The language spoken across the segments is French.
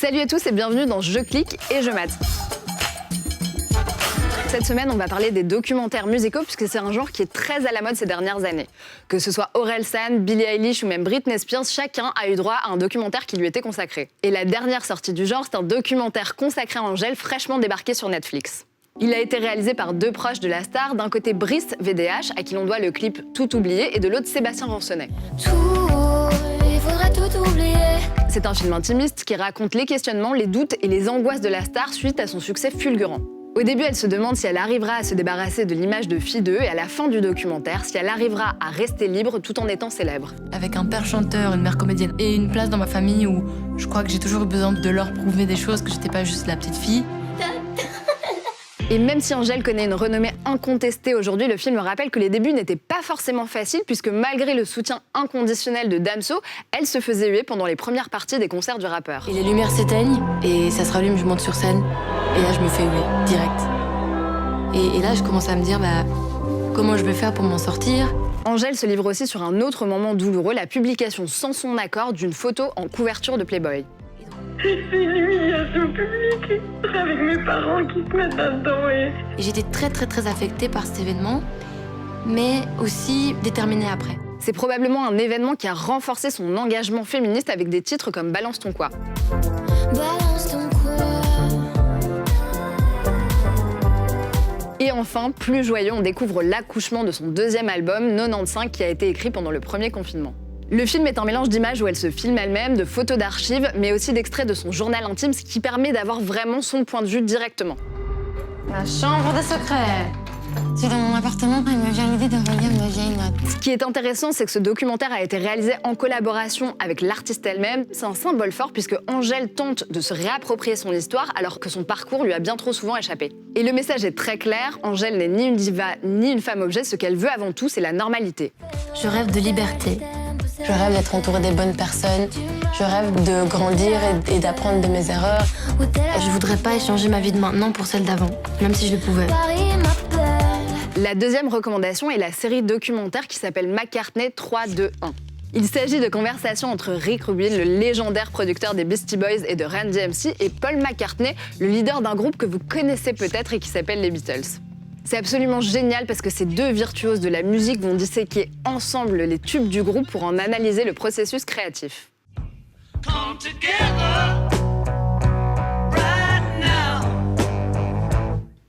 Salut à tous et bienvenue dans Je clique et je mate. Cette semaine, on va parler des documentaires musicaux puisque c'est un genre qui est très à la mode ces dernières années. Que ce soit Orelsan, Billie Eilish ou même Britney Spears, chacun a eu droit à un documentaire qui lui était consacré. Et la dernière sortie du genre, c'est un documentaire consacré à Angèle fraîchement débarqué sur Netflix. Il a été réalisé par deux proches de la star, d'un côté Brice VDH, à qui l'on doit le clip Tout oublié, et de l'autre Sébastien Ransonnet. Il faudrait tout oublier. C'est un film intimiste qui raconte les questionnements, les doutes et les angoisses de la star suite à son succès fulgurant. Au début, elle se demande si elle arrivera à se débarrasser de l'image de fille d'eux et à la fin du documentaire, si elle arrivera à rester libre tout en étant célèbre. Avec un père chanteur, une mère comédienne et une place dans ma famille où je crois que j'ai toujours eu besoin de leur prouver des choses, que j'étais pas juste la petite fille. Et même si Angèle connaît une renommée incontestée aujourd'hui, le film rappelle que les débuts n'étaient pas forcément faciles puisque malgré le soutien inconditionnel de Damso, elle se faisait huer pendant les premières parties des concerts du rappeur. Et les lumières s'éteignent et ça se rallume, je monte sur scène et là je me fais huer, direct. Et là je commence à me dire comment je vais faire pour m'en sortir. Angèle se livre aussi sur un autre moment douloureux, la publication sans son accord d'une photo en couverture de Playboy. C'est une humiliation publique avec mes parents qui se mettent là-dedans Et j'étais très affectée par cet événement, mais aussi déterminée après. C'est probablement un événement qui a renforcé son engagement féministe avec des titres comme Balance ton quoi. Balance ton quoi. Et enfin, plus joyeux, on découvre l'accouchement de son deuxième album, 95, qui a été écrit pendant le premier confinement. Le film est un mélange d'images où elle se filme elle-même, de photos d'archives, mais aussi d'extraits de son journal intime, ce qui permet d'avoir vraiment son point de vue directement. Ma chambre de secret. C'est dans mon appartement qu'il me vient l'idée de relire mes vieilles notes. Ce qui est intéressant, c'est que ce documentaire a été réalisé en collaboration avec l'artiste elle-même. C'est un symbole fort puisque Angèle tente de se réapproprier son histoire alors que son parcours lui a bien trop souvent échappé. Et le message est très clair, Angèle n'est ni une diva ni une femme objet, ce qu'elle veut avant tout, c'est la normalité. Je rêve de liberté. Je rêve d'être entourée des bonnes personnes. Je rêve de grandir et d'apprendre de mes erreurs. Je voudrais pas échanger ma vie de maintenant pour celle d'avant, même si je le pouvais. Paris m'appelle. La deuxième recommandation est la série documentaire qui s'appelle McCartney 3-2-1. Il s'agit de conversations entre Rick Rubin, le légendaire producteur des Beastie Boys et de Run DMC, et Paul McCartney, le leader d'un groupe que vous connaissez peut-être et qui s'appelle les Beatles. C'est absolument génial parce que ces deux virtuoses de la musique vont disséquer ensemble les tubes du groupe pour en analyser le processus créatif.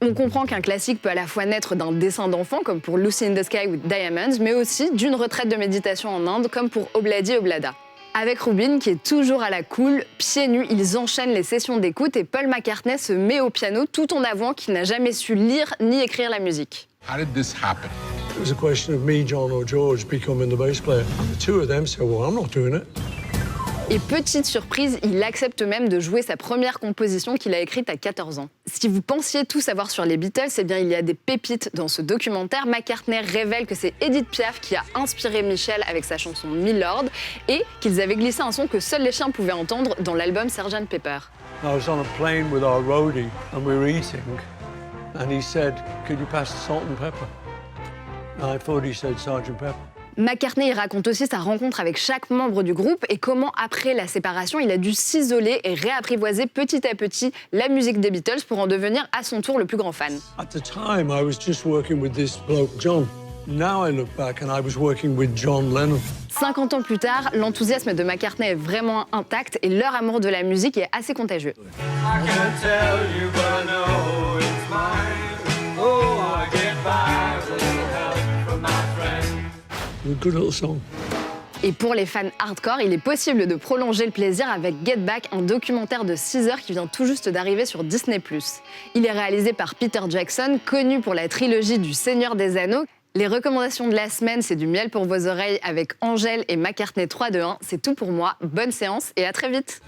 On comprend qu'un classique peut à la fois naître d'un dessin d'enfant, comme pour Lucy in the Sky with Diamonds, mais aussi d'une retraite de méditation en Inde, comme pour Obladi Oblada. Avec Rubin, qui est toujours à la cool, pieds nus, ils enchaînent les sessions d'écoute et Paul McCartney se met au piano tout en avouant qu'il n'a jamais su lire ni écrire la musique. How did this happen? It was a question of me, John or George becoming the bass player. The two of them said, well, I'm not doing it. Et petite surprise, il accepte même de jouer sa première composition qu'il a écrite à 14 ans. Si vous pensiez tout savoir sur les Beatles, eh bien il y a des pépites dans ce documentaire. McCartney révèle que c'est Edith Piaf qui a inspiré Michel avec sa chanson Milord et qu'ils avaient glissé un son que seuls les chiens pouvaient entendre dans l'album Sgt Pepper. I was on a plane with our roadie and we were eating, and he said, could you pass the salt and pepper? And I thought he said Sgt Pepper. McCartney il raconte aussi sa rencontre avec chaque membre du groupe et comment, après la séparation, il a dû s'isoler et réapprivoiser petit à petit la musique des Beatles pour en devenir à son tour le plus grand fan. At the time, I was just working with this bloke, John. Now I look back and I was working with John Lennon. 50 ans plus tard, l'enthousiasme de McCartney est vraiment intact et leur amour de la musique est assez contagieux. A good little song. Et pour les fans hardcore, il est possible de prolonger le plaisir avec Get Back, un documentaire de 6 heures qui vient tout juste d'arriver sur Disney+. Il est réalisé par Peter Jackson, connu pour la trilogie du Seigneur des Anneaux. Les recommandations de la semaine, c'est du miel pour vos oreilles avec Angèle et McCartney 3-2-1. C'est tout pour moi, bonne séance et à très vite.